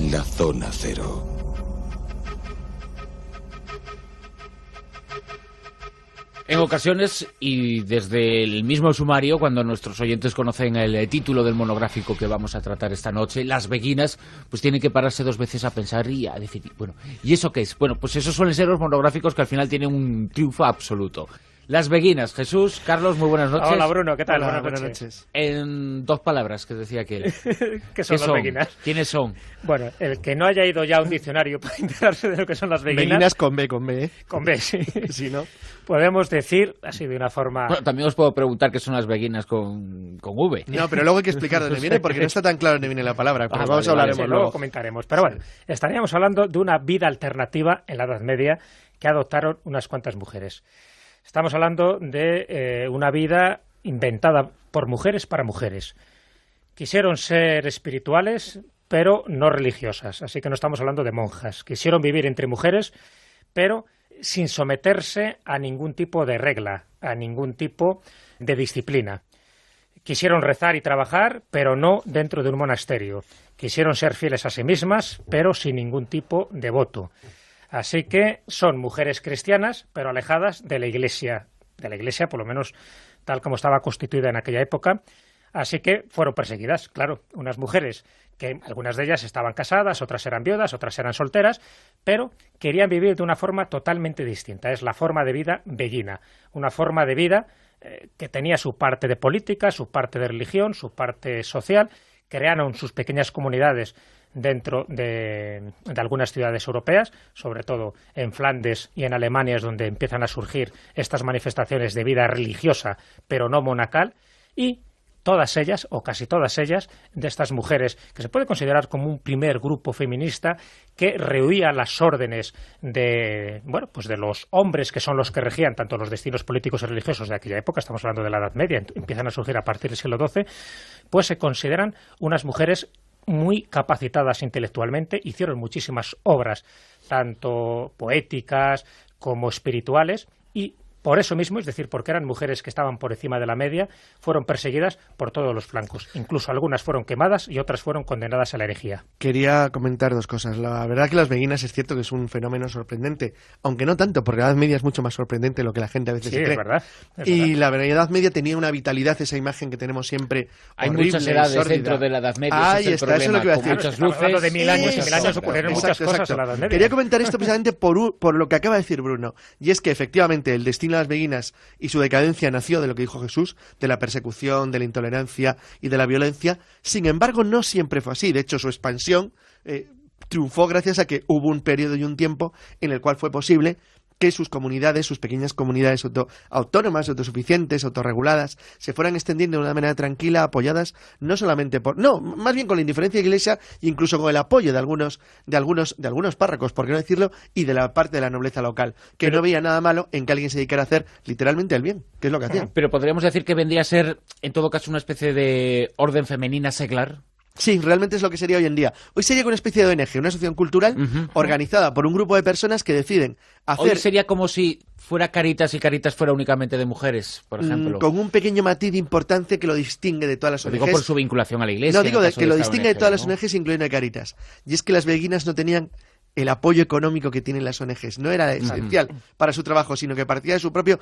en la zona cero. En ocasiones, y desde el mismo sumario, cuando nuestros oyentes conocen el título del monográfico que vamos a tratar esta noche, las beguinas, pues tienen que pararse dos veces a pensar y a decir, bueno, ¿y eso qué es? Bueno, pues esos suelen ser los monográficos que al final tienen un triunfo absoluto. Las beguinas. Jesús, Carlos, muy buenas noches. Hola, Bruno, ¿qué tal? Hola, buenas noches. En dos palabras, que decía aquel. ¿Qué son las beguinas? ¿Quiénes son? Bueno, el que no haya ido ya a un diccionario para enterarse de lo que son las beguinas... Beguinas con B, ¿eh? Con B, sí. Sí, ¿no? Podemos decir, así de una forma... Bueno, también os puedo preguntar qué son las beguinas con V. No, pero luego hay que explicar de dónde viene, porque no está tan claro dónde viene la palabra. Pero vale, hablaremos sí, luego. Luego comentaremos. Pero bueno, estaríamos hablando de una vida alternativa en la Edad Media que adoptaron unas cuantas mujeres. Estamos hablando de una vida inventada por mujeres para mujeres. Quisieron ser espirituales, pero no religiosas. Así que no estamos hablando de monjas. Quisieron vivir entre mujeres, pero sin someterse a ningún tipo de regla, a ningún tipo de disciplina. Quisieron rezar y trabajar, pero no dentro de un monasterio. Quisieron ser fieles a sí mismas, pero sin ningún tipo de voto. Así que son mujeres cristianas, pero alejadas de la Iglesia, por lo menos tal como estaba constituida en aquella época. Así que fueron perseguidas, claro, unas mujeres que algunas de ellas estaban casadas, otras eran viudas, otras eran solteras, pero querían vivir de una forma totalmente distinta. Es la forma de vida beguina, una forma de vida que tenía su parte de política, su parte de religión, su parte social. Crearon sus pequeñas comunidades dentro de algunas ciudades europeas, sobre todo en Flandes y en Alemania es donde empiezan a surgir estas manifestaciones de vida religiosa, pero no monacal, y todas ellas, o casi todas ellas, de estas mujeres, que se puede considerar como un primer grupo feminista que rehuía las órdenes de, bueno, pues de los hombres que son los que regían tanto los destinos políticos y religiosos de aquella época, estamos hablando de la Edad Media, empiezan a surgir a partir del siglo XII, pues se consideran unas mujeres muy capacitadas intelectualmente, hicieron muchísimas obras, tanto poéticas como espirituales, y por eso mismo, es decir, porque eran mujeres que estaban por encima de la media, fueron perseguidas por todos los flancos. Incluso algunas fueron quemadas y otras fueron condenadas a la herejía. Quería comentar dos cosas. La verdad que las beguinas es cierto que es un fenómeno sorprendente, aunque no tanto, porque la Edad Media es mucho más sorprendente de lo que la gente a veces sí, cree. Es verdad. Y la Edad Media tenía una vitalidad, esa imagen que tenemos siempre. Hay horrible, muchas edades sórdida. dentro de la Edad Media. Ahí está, eso es lo que voy a decir. Muchas luces. Hablando de 1000 años, y 1000 años ocurrieron muchas cosas en la Edad Media. Quería comentar esto precisamente por lo que acaba de decir Bruno, y es que efectivamente el destino de las beguinas y su decadencia nació de lo que dijo Jesús, de la persecución, de la intolerancia y de la violencia. Sin embargo, no siempre fue así. De hecho, su expansión triunfó gracias a que hubo un periodo y un tiempo en el cual fue posible que sus comunidades, sus pequeñas comunidades autónomas, autosuficientes, autorreguladas, se fueran extendiendo de una manera tranquila, apoyadas no solamente más bien con la indiferencia de la Iglesia e incluso con el apoyo de algunos párrocos, por qué no decirlo, y de la parte de la nobleza local, que no veía nada malo en que alguien se dedicara a hacer literalmente el bien, que es lo que hacían. Pero podríamos decir que vendría a ser, en todo caso, una especie de orden femenina seglar. Sí, realmente es lo que sería hoy en día. Hoy sería una especie de ONG, una asociación cultural organizada por un grupo de personas que deciden hacer... Hoy sería como si fuera Caritas y Caritas fuera únicamente de mujeres, por ejemplo. Con un pequeño matiz de importancia que lo distingue de todas las ONGs. Lo digo por su vinculación a la Iglesia. No, digo que lo distingue de todas las ¿no? ONGs, incluyendo a Caritas. Y es que las beguinas no tenían el apoyo económico que tienen las ONGs. No era esencial para su trabajo, sino que partía de su propio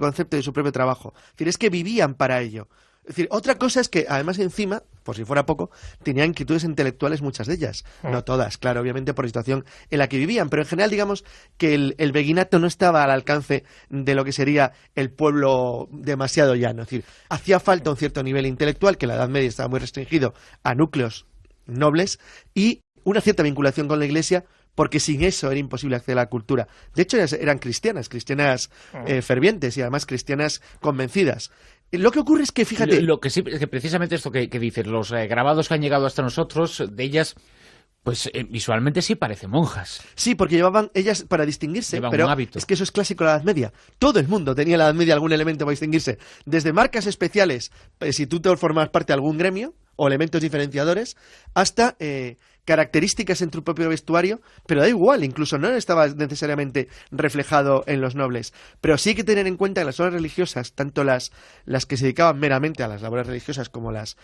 concepto, de su propio trabajo. Es decir, es que vivían para ello. Es decir, otra cosa es que, además, encima, por si fuera poco, tenían inquietudes intelectuales muchas de ellas. No todas, claro, obviamente por la situación en la que vivían, pero en general, digamos, que el beguinato no estaba al alcance de lo que sería el pueblo demasiado llano. Es decir, hacía falta un cierto nivel intelectual, que en la Edad Media estaba muy restringido a núcleos nobles, y una cierta vinculación con la Iglesia, porque sin eso era imposible acceder a la cultura. De hecho, eran cristianas fervientes y además cristianas convencidas. Lo que ocurre es que, fíjate... Lo que sí, que precisamente esto que dices, los grabados que han llegado hasta nosotros, de ellas, pues visualmente sí parecen monjas. Sí, porque llevaban ellas para distinguirse, Llevan pero un hábito. Es que eso es clásico de la Edad Media. Todo el mundo tenía en la Edad Media algún elemento para distinguirse. Desde marcas especiales, si tú te formabas parte de algún gremio, o elementos diferenciadores, hasta características en tu propio vestuario, pero da igual, incluso no estaba necesariamente reflejado en los nobles. Pero sí hay que tener en cuenta que las obras religiosas, tanto las que se dedicaban meramente a las labores religiosas como las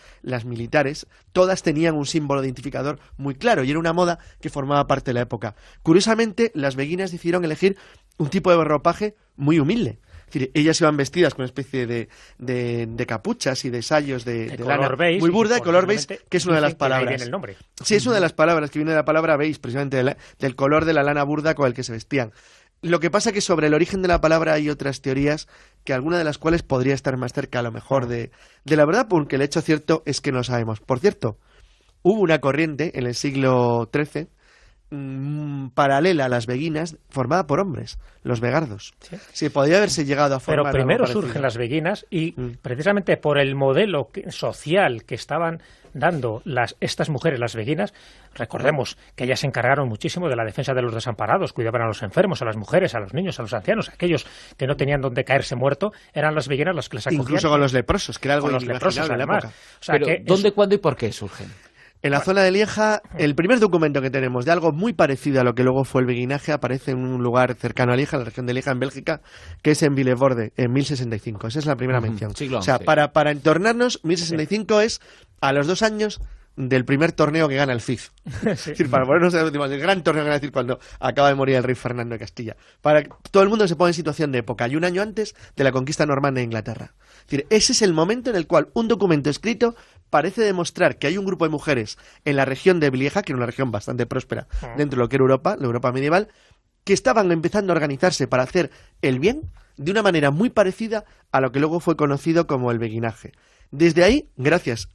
militares, todas tenían un símbolo identificador muy claro y era una moda que formaba parte de la época. Curiosamente, las beguinas decidieron elegir un tipo de ropaje muy humilde. Es decir, ellas iban vestidas con una especie de capuchas y de sayos de lana beige, muy burda, de color beige, que es una de las palabras. Viene el nombre. Sí, es una de las palabras que viene de la palabra beige, precisamente del color de la lana burda con el que se vestían. Lo que pasa que sobre el origen de la palabra hay otras teorías, que alguna de las cuales podría estar más cerca a lo mejor de la verdad, porque el hecho cierto es que no sabemos. Por cierto, hubo una corriente en el siglo XIII paralela a las beguinas, formada por hombres, los vegardos. Sí, podría haberse llegado a formar. Pero primero surgen las beguinas y precisamente por el modelo social que estaban dando estas mujeres, las beguinas, recordemos que ellas se encargaron muchísimo de la defensa de los desamparados, cuidaban a los enfermos, a las mujeres, a los niños, a los ancianos, aquellos que no tenían donde caerse muerto, eran las beguinas las que les acogían. Incluso con los leprosos, que era algo con los leprosos, además. O sea, pero ¿dónde, cuándo y por qué surgen? En la zona de Lieja, el primer documento que tenemos de algo muy parecido a lo que luego fue el beguinaje aparece en un lugar cercano a Lieja, en la región de Lieja, en Bélgica, que es en Villevorde, en 1065. Esa es la primera mención. Siglo XI. O sea, para entornarnos, 1065 es a los 2 años del primer torneo que gana el Cid. Es decir, para ponernos el gran torneo que gana el Cid cuando acaba de morir el rey Fernando de Castilla. Para que todo el mundo se pone en situación de época, y un año antes de la conquista normanda de Inglaterra. Es decir, ese es el momento en el cual un documento escrito parece demostrar que hay un grupo de mujeres en la región de Lieja, que era una región bastante próspera dentro de lo que era Europa, la Europa medieval, que estaban empezando a organizarse para hacer el bien de una manera muy parecida a lo que luego fue conocido como el beguinaje. Desde ahí, gracias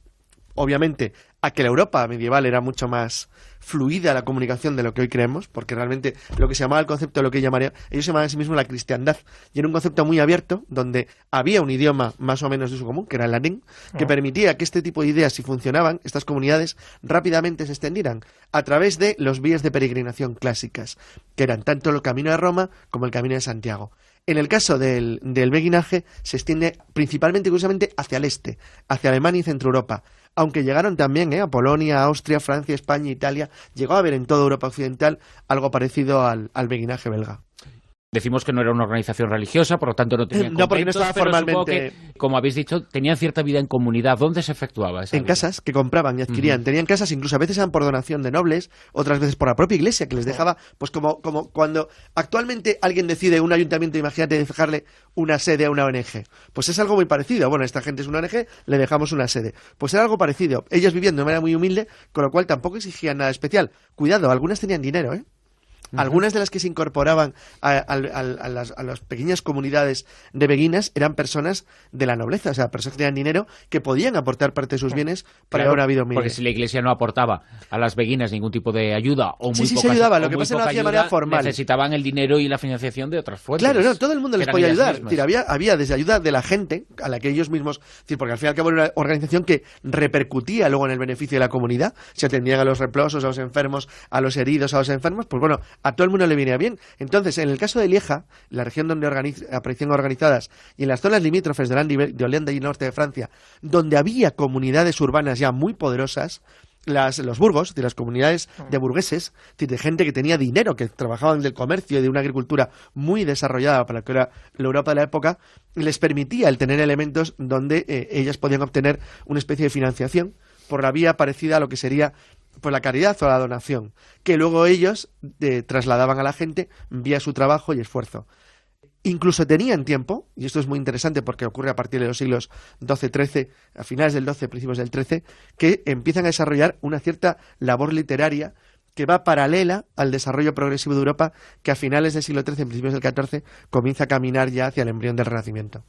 obviamente a que la Europa medieval era mucho más fluida la comunicación de lo que hoy creemos, porque realmente lo que se llamaba el concepto de lo que ellos llamaban a sí mismos la cristiandad, y era un concepto muy abierto, donde había un idioma más o menos de uso común, que era el latín, que permitía que este tipo de ideas, si funcionaban, estas comunidades rápidamente se extendieran a través de los vías de peregrinación clásicas, que eran tanto el Camino de Roma como el Camino de Santiago. En el caso del beguinaje, se extiende principalmente, curiosamente, hacia el este, hacia Alemania y Centro Europa, aunque llegaron también a Polonia, Austria, Francia, España, Italia. Llegó a haber en toda Europa occidental algo parecido al beguinaje belga. Decimos que no era una organización religiosa, por lo tanto no tenían conventos, porque no estaba formalmente... Que, como habéis dicho, tenían cierta vida en comunidad. ¿Dónde se efectuaba esa vida? En casas que compraban y adquirían. Tenían casas, incluso a veces eran por donación de nobles, otras veces por la propia iglesia, que les dejaba, pues como cuando actualmente alguien decide, un ayuntamiento, imagínate, dejarle una sede a una ONG. Pues es algo muy parecido. Bueno, esta gente es una ONG, le dejamos una sede. Pues era algo parecido. Ellos vivían de manera muy humilde, con lo cual tampoco exigían nada especial. Cuidado, algunas tenían dinero, ¿eh? Algunas de las que se incorporaban a las pequeñas comunidades de beguinas eran personas de la nobleza, o sea, personas que tenían dinero que podían aportar parte de sus bienes para llevar una vida humilde. Porque si la iglesia no aportaba a las beguinas ningún tipo de ayuda o muy sí, poca, se ayudaba, lo que pasa es que no hacía de manera formal. Necesitaban el dinero y la financiación de otras fuentes. Claro, no, todo el mundo les podía ayudar. Es decir, había desde ayuda de la gente a la que ellos mismos, es decir, porque al fin y al cabo era una organización que repercutía luego en el beneficio de la comunidad. Se atendían a los leprosos, a los enfermos, a los heridos, a los enfermos, pues bueno, a todo el mundo le venía bien. Entonces, en el caso de Lieja, la región donde aparecían organizadas, y en las zonas limítrofes de Holanda y el norte de Francia, donde había comunidades urbanas ya muy poderosas, los burgos, de las comunidades de burgueses, de gente que tenía dinero, que trabajaban del comercio y de una agricultura muy desarrollada para lo que era la Europa de la época, les permitía el tener elementos donde ellas podían obtener una especie de financiación por la vía parecida a lo que sería pues la caridad o la donación, que luego ellos trasladaban a la gente vía su trabajo y esfuerzo. Incluso tenían tiempo, y esto es muy interesante porque ocurre a partir de los siglos XII-XIII, a finales del XII, principios del XIII, que empiezan a desarrollar una cierta labor literaria que va paralela al desarrollo progresivo de Europa, que a finales del siglo XIII, principios del XIV, comienza a caminar ya hacia el embrión del Renacimiento.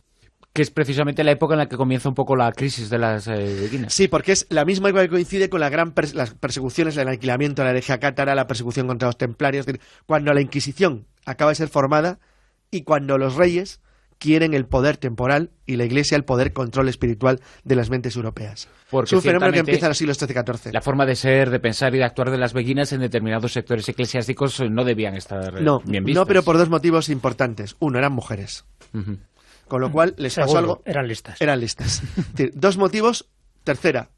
Que es precisamente la época en la que comienza un poco la crisis de las beguinas. Sí, porque es la misma época que coincide con las persecuciones, el aniquilamiento, la herejía cátara, la persecución contra los templarios, es decir, cuando la Inquisición acaba de ser formada y cuando los reyes quieren el poder temporal y la Iglesia el poder control espiritual de las mentes europeas. Porque es un fenómeno que empieza en los siglos XIII-XIV. La forma de ser, de pensar y de actuar de las beguinas en determinados sectores eclesiásticos no debían estar bien vistas. No, pero por dos motivos importantes. Uno, eran mujeres. Con lo cual les pasó algo. Eran listas. Es decir, dos motivos. Tercera,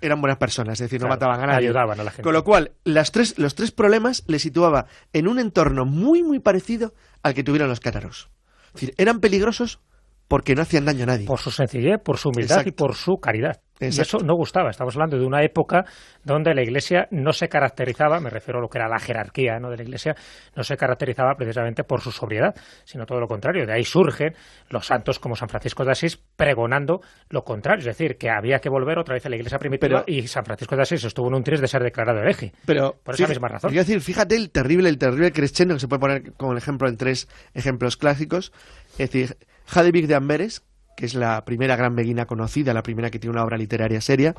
eran buenas personas, es decir, no Claro, mataban a nadie. ayudaban a la gente. Con lo cual, los tres problemas le situaba en un entorno muy, muy parecido al que tuvieron los cátaros. Es decir, eran peligrosos porque no hacían daño a nadie. Por su sencillez, por su humildad Exacto. y por su caridad. Y Exacto. eso no gustaba. Estamos hablando de una época donde la Iglesia no se caracterizaba, me refiero a lo que era la jerarquía, ¿no?, de la Iglesia, no se caracterizaba precisamente por su sobriedad, sino todo lo contrario. De ahí surgen los santos como San Francisco de Asís pregonando lo contrario, es decir, que había que volver otra vez a la Iglesia primitiva, y San Francisco de Asís estuvo en un tris de ser declarado hereje. Pero por esa misma razón. Quiero decir, fíjate el terrible crescendo que se puede poner como ejemplo en 3 ejemplos clásicos. Es decir, Jadevig de Amberes, que es la primera gran beguina conocida, la primera que tiene una obra literaria seria,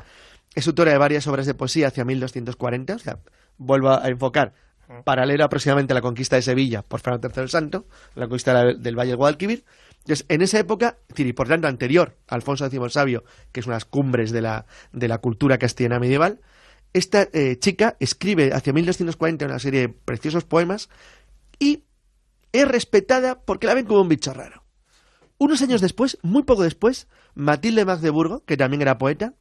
es autora de varias obras de poesía hacia 1240, o sea, vuelvo a enfocar, paralelo aproximadamente a la conquista de Sevilla por Fernando III el Santo, la conquista del Valle del Guadalquivir. Entonces, en esa época, es decir, y por tanto anterior a Alfonso X el Sabio, que es unas cumbres de la cultura castellana medieval, esta chica escribe hacia 1240 una serie de preciosos poemas y es respetada porque la ven como un bicho raro. Unos años después, muy poco después, Matilde de Magdeburgo, que también era poeta,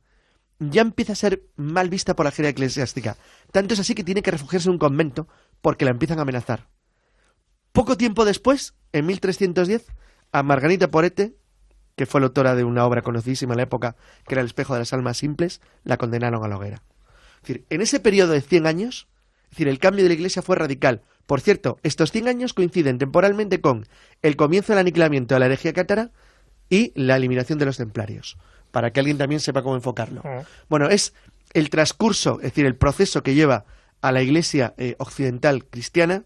ya empieza a ser mal vista por la jerarquía eclesiástica. Tanto es así que tiene que refugiarse en un convento porque la empiezan a amenazar. Poco tiempo después, en 1310, a Margarita Porete, que fue la autora de una obra conocidísima en la época, que era El espejo de las almas simples, la condenaron a la hoguera. Es decir, en ese periodo de 100 años, es decir, el cambio de la Iglesia fue radical. Por cierto, estos 100 años coinciden temporalmente con el comienzo del aniquilamiento de la herejía cátara y la eliminación de los templarios, para que alguien también sepa cómo enfocarlo. Bueno, es el transcurso, es decir, el proceso que lleva a la Iglesia occidental cristiana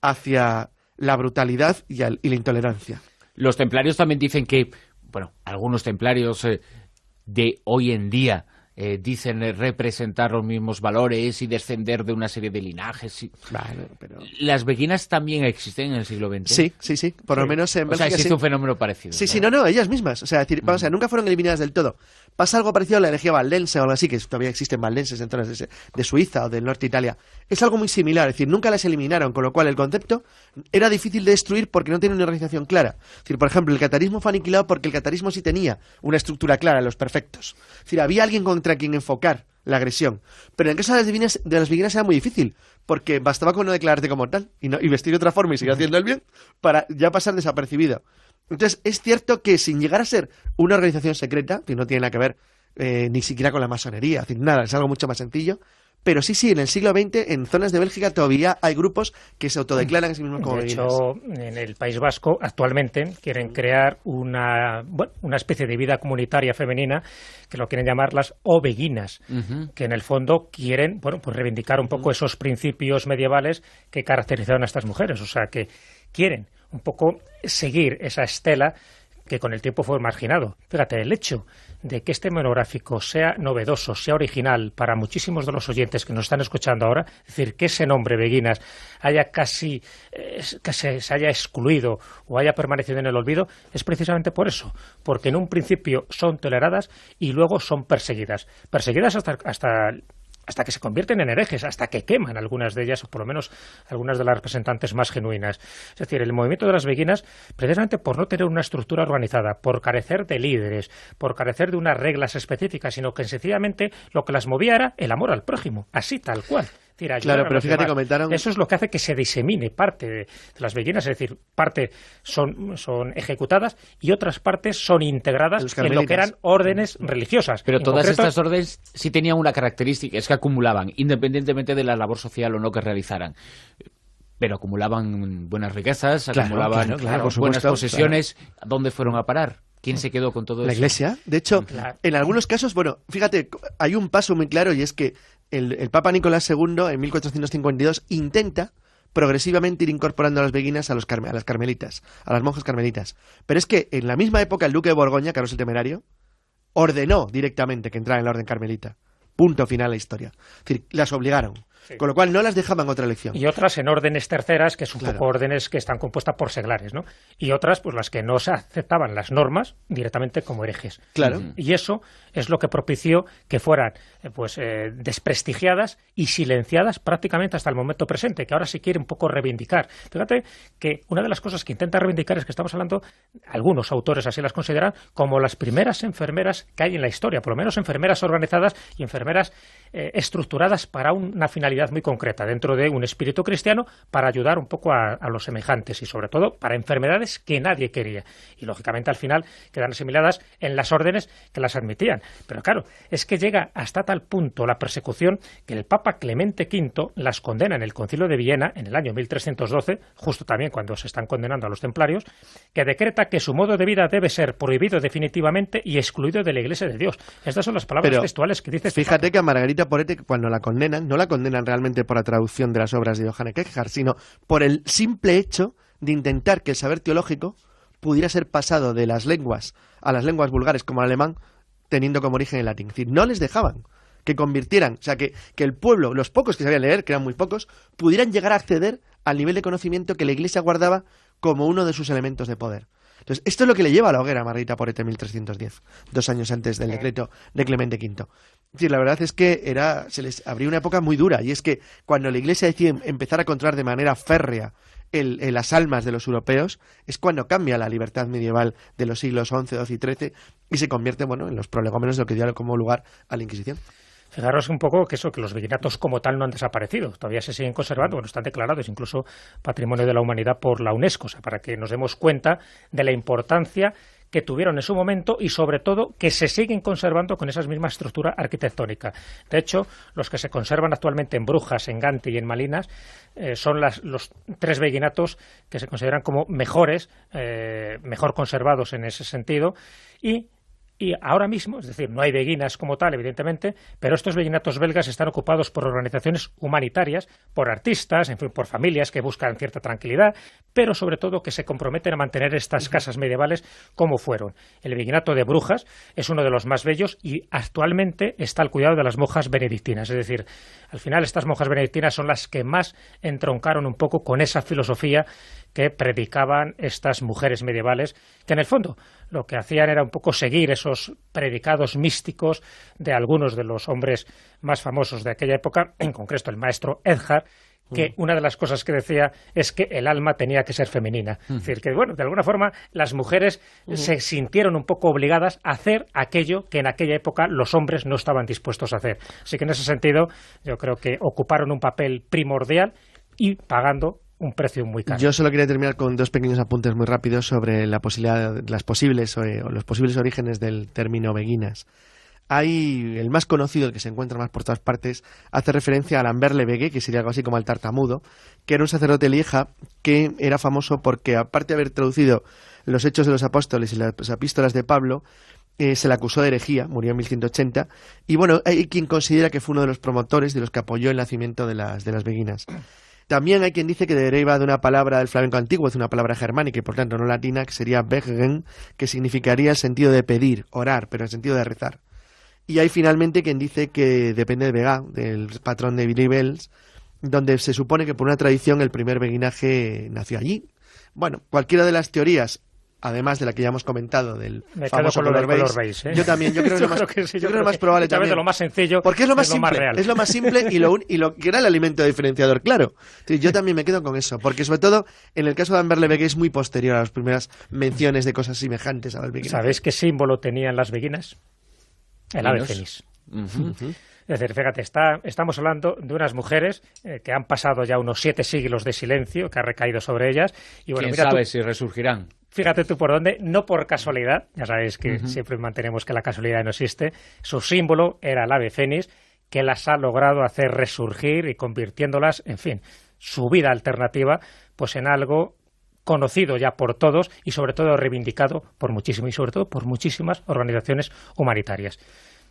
hacia la brutalidad y la intolerancia. Los templarios también dicen que, bueno, algunos templarios de hoy en día dicen representar los mismos valores y descender de una serie de linajes. Vale, pero... ¿Las beguinas también existen en el siglo XX? Sí. Por lo menos en Bélgica. O sea, existe un fenómeno parecido. Sí, no, ellas mismas. O sea, decir, vamos a ver, nunca fueron eliminadas del todo. Pasa algo parecido a la herejía valdense o algo así, que todavía existen valdenses en zonas de Suiza o del norte de Italia. Es algo muy similar, es decir, nunca las eliminaron, con lo cual el concepto era difícil de destruir porque no tiene una organización clara. Es decir, por ejemplo, el catarismo fue aniquilado porque el catarismo sí tenía una estructura clara, los perfectos. Es decir, había alguien contra quien enfocar la agresión. Pero en el caso de las beguinas era muy difícil, porque bastaba con no declararte como tal y vestir de otra forma y seguir haciendo el bien para ya pasar desapercibido. Entonces, es cierto que sin llegar a ser una organización secreta, que no tiene nada que ver ni siquiera con la masonería, es decir, nada, es algo mucho más sencillo, pero sí, en el siglo XX, en zonas de Bélgica todavía hay grupos que se autodeclaran a sí mismos como beguinas. De hecho, en el País Vasco actualmente quieren crear una especie de vida comunitaria femenina que lo quieren llamar las obeguinas, que en el fondo quieren, pues reivindicar un poco esos principios medievales que caracterizaron a estas mujeres, o sea, que quieren un poco seguir esa estela que con el tiempo fue marginado. Fíjate, el hecho de que este monográfico sea novedoso, sea original para muchísimos de los oyentes que nos están escuchando ahora, es decir, que ese nombre, beguinas, haya casi que se haya excluido o haya permanecido en el olvido, es precisamente por eso, porque en un principio son toleradas y luego son perseguidas. Perseguidas hasta que se convierten en herejes, hasta que queman algunas de ellas, o por lo menos algunas de las representantes más genuinas. Es decir, el movimiento de las beguinas, precisamente por no tener una estructura organizada, por carecer de líderes, por carecer de unas reglas específicas, sino que sencillamente lo que las movía era el amor al prójimo, así tal cual. Claro, pero fíjate, comentaron... Eso es lo que hace que se disemine parte de las beguinas, es decir, parte son ejecutadas y otras partes son integradas en lo que eran órdenes religiosas. Pero todas estas órdenes sí tenían una característica, es que acumulaban, independientemente de la labor social o no que realizaran. Pero acumulaban buenas riquezas, acumulaban buenas posesiones. Claro. ¿Dónde fueron a parar? ¿Quién se quedó con todo eso? La Iglesia. De hecho, en algunos casos, bueno, fíjate, hay un paso muy claro y es que el Papa Nicolás II, en 1452, intenta progresivamente ir incorporando a las beguinas a las carmelitas, a las monjas carmelitas. Pero es que en la misma época el duque de Borgoña, Carlos el Temerario, ordenó directamente que entraran en la orden carmelita. Punto final a la historia. Es decir, las obligaron. Sí. Con lo cual no las dejaban otra elección. Y otras en órdenes terceras, que es un Claro. poco órdenes que están compuestas por seglares, ¿no? Y otras, pues las que no se aceptaban las normas directamente como herejes. Claro. Y eso es lo que propició que fueran desprestigiadas y silenciadas prácticamente hasta el momento presente, que ahora se quiere un poco reivindicar. Fíjate que una de las cosas que intenta reivindicar es que estamos hablando, algunos autores así las consideran, como las primeras enfermeras que hay en la historia, por lo menos enfermeras organizadas y enfermeras estructuradas para una finalidad muy concreta, dentro de un espíritu cristiano, para ayudar un poco a los semejantes y sobre todo para enfermedades que nadie quería. Y lógicamente al final quedan asimiladas en las órdenes que las admitían. Pero claro, es que llega hasta tal punto la persecución que el Papa Clemente V las condena en el Concilio de Viena en el año 1312, justo también cuando se están condenando a los templarios, que decreta que su modo de vida debe ser prohibido definitivamente y excluido de la Iglesia de Dios. Estas son las palabras textuales que dice este fíjate Papa. que a Margarita Porete, cuando la condenan, no la condenan realmente por la traducción de las obras de Johannes Kepler, sino por el simple hecho de intentar que el saber teológico pudiera ser pasado de las lenguas a las lenguas vulgares como el alemán, teniendo como origen el latín. Es decir, no les dejaban que convirtieran, o sea, que el pueblo, los pocos que sabían leer, que eran muy pocos, pudieran llegar a acceder al nivel de conocimiento que la Iglesia guardaba como uno de sus elementos de poder. Entonces, esto es lo que le lleva a la hoguera a Margarita Porete en 1310, 2 años antes del decreto de Clemente V. Es decir, la verdad es que se les abrió una época muy dura, y es que cuando la Iglesia decide empezar a controlar de manera férrea las almas de los europeos, es cuando cambia la libertad medieval de los siglos XI, XII y XIII y se convierte, bueno, en los prolegómenos de lo que dio como lugar a la Inquisición. Fijaros un poco que los beguinatos como tal no han desaparecido, todavía se siguen conservando, bueno, están declarados incluso Patrimonio de la Humanidad por la UNESCO, o sea, para que nos demos cuenta de la importancia que tuvieron en su momento y sobre todo que se siguen conservando con esa misma estructura arquitectónica. De hecho, los que se conservan actualmente en Brujas, en Gante y en Malinas son los 3 beguinatos que se consideran como mejores, mejor conservados en ese sentido, y ahora mismo, es decir, no hay beguinas como tal, evidentemente, pero estos beguinatos belgas están ocupados por organizaciones humanitarias, por artistas, en fin, por familias que buscan cierta tranquilidad, pero sobre todo que se comprometen a mantener estas casas medievales como fueron. El beguinato de Brujas es uno de los más bellos y actualmente está al cuidado de las monjas benedictinas. Es decir, al final estas monjas benedictinas son las que más entroncaron un poco con esa filosofía que predicaban estas mujeres medievales, que en el fondo lo que hacían era un poco seguir esos predicados místicos de algunos de los hombres más famosos de aquella época, en concreto el maestro Edhard, que una de las cosas que decía es que el alma tenía que ser femenina. Es decir, que bueno, de alguna forma las mujeres se sintieron un poco obligadas a hacer aquello que en aquella época los hombres no estaban dispuestos a hacer. Así que en ese sentido yo creo que ocuparon un papel primordial y pagando un precio muy caro. Yo solo quería terminar con 2 pequeños apuntes muy rápidos sobre la posibilidad, los posibles orígenes del término beguinas. Hay el más conocido, el que se encuentra más por todas partes, hace referencia a Lambert le Beguer, que sería algo así como el tartamudo, que era un sacerdote de Lieja que era famoso porque, aparte de haber traducido los Hechos de los Apóstoles y las epístolas de Pablo, se le acusó de herejía, murió en 1180, y bueno, hay quien considera que fue uno de los promotores, de los que apoyó el nacimiento de las beguinas. También hay quien dice que deriva de una palabra del flamenco antiguo, es una palabra germánica y por tanto no latina, que sería begen, que significaría el sentido de pedir, orar, pero en el sentido de rezar. Y hay finalmente quien dice que depende de Vega, del patrón de Bilibels, donde se supone que por una tradición el primer beguinaje nació allí. Bueno, cualquiera de las teorías, además de la que ya hemos comentado del famoso color beige, yo también, yo creo que es lo más probable también. De lo más sencillo, porque es lo más simple, real. es lo más simple y lo que era el alimento diferenciador, claro. Sí, yo también me quedo con eso, porque sobre todo en el caso de Lambert le Beguer es muy posterior a las primeras menciones de cosas semejantes a las beguinas. ¿Sabéis qué símbolo tenían las beguinas? El ave fénix. Es decir, fíjate, estamos hablando de unas mujeres que han pasado ya unos 7 siglos de silencio que ha recaído sobre ellas. Y bueno, ¿quién sabe si resurgirán? Fíjate tú por dónde, no por casualidad, ya sabéis que siempre mantenemos que la casualidad no existe. Su símbolo era el ave fénix, que las ha logrado hacer resurgir y convirtiéndolas, en fin, su vida alternativa, pues en algo conocido ya por todos y sobre todo reivindicado por muchísimo y sobre todo por muchísimas organizaciones humanitarias.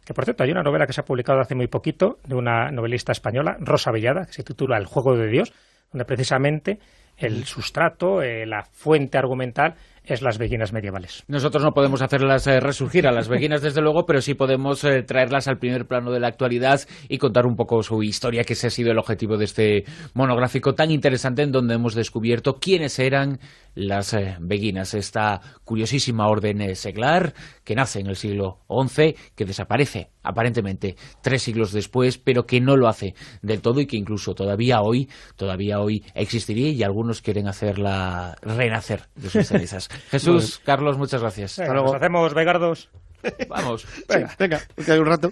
Que por cierto, hay una novela que se ha publicado hace muy poquito de una novelista española, Rosa Villada, que se titula El juego de Dios, donde precisamente el sustrato, la fuente argumental es las beguinas medievales. Nosotros no podemos hacerlas resurgir a las beguinas, desde luego, pero sí podemos traerlas al primer plano de la actualidad y contar un poco su historia, que ese ha sido el objetivo de este monográfico tan interesante, en donde hemos descubierto quiénes eran las beguinas, esta curiosísima orden seglar que nace en el siglo XI, que desaparece aparentemente 3 siglos después, pero que no lo hace del todo y que incluso todavía hoy existiría, y algunos quieren hacerla renacer de sus cenizas. Jesús, Carlos, muchas gracias. Nos hacemos vegardos. Vamos. Venga, que hay un rato.